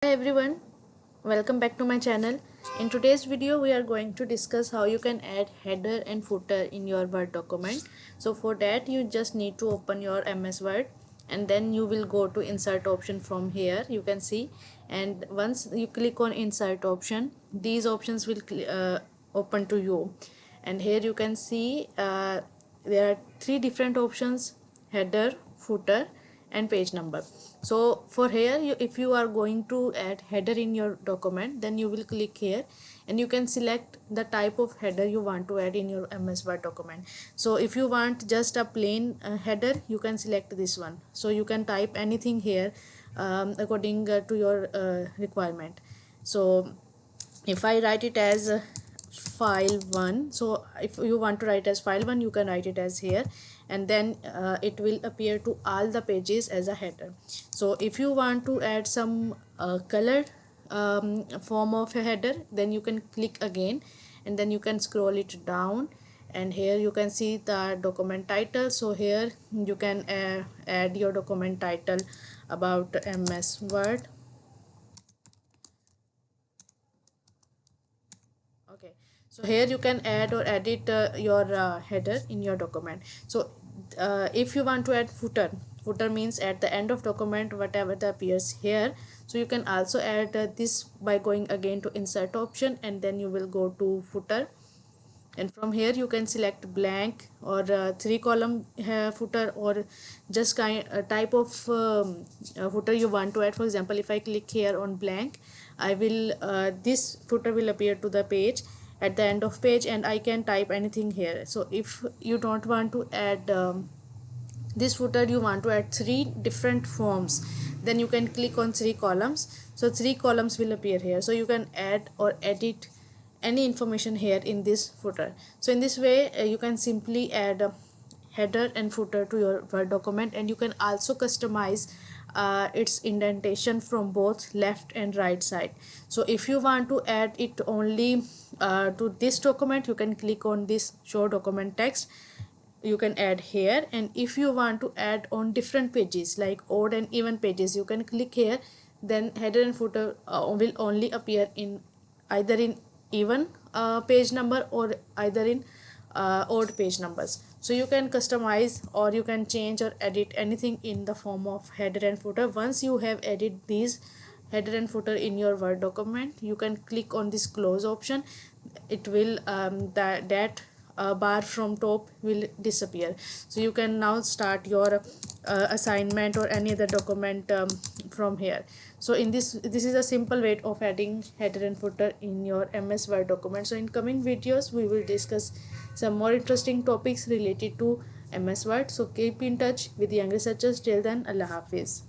Hi everyone, welcome back to my channel. In today's video we are going to discuss how you can add header and footer in your Word document. So for that you just need to open your MS Word and then you will go to insert option from here, you can see, and once you click on insert option, these options will open to you, and here you can see there are three different options: header, footer and page number. So for here if you are going to add header in your document, then you will click here and you can select the type of header you want to add in your MS Word document. So if you want just a plain header, you can select this one. So you can type anything here according to your requirement. So if I write it as file 1, so if you want to write as file 1, you can write it as here, and then it will appear to all the pages as a header. So if you want to add some colored form of a header, then you can click again and then you can scroll it down, and here you can see the document title. So here you can add your document title about MS Word. Okay, so here you can add or edit your header in your document. So if you want to add footer means at the end of document whatever that appears here. So you can also add this by going again to insert option, and then you will go to footer, and from here you can select blank or three column footer, or just type of footer you want to add. For example, if I click here on blank, I will this footer will appear to the page at the end of page, and I can type anything here. So if you don't want to add this footer, you want to add three different forms, then you can click on three columns. So three columns will appear here, so you can add or edit any information here in this footer. So in this way you can simply add a header and footer to your Word document, and you can also customize its indentation from both left and right side. So if you want to add it only to this document, you can click on this show document text, you can add here, and if you want to add on different pages like odd and even pages, you can click here. Then header and footer will only appear in either in even page number or either in odd page numbers. So you can customize or you can change or edit anything in the form of header and footer. Once you have added these header and footer in your Word document, you can click on this close option. It will that bar from top will disappear. So you can now start your assignment or any other document from here. So in this is a simple way of adding header and footer in your MS Word document. So in coming videos we will discuss some more interesting topics related to MS Word. So keep in touch with young researchers. Till then, Allah Hafiz.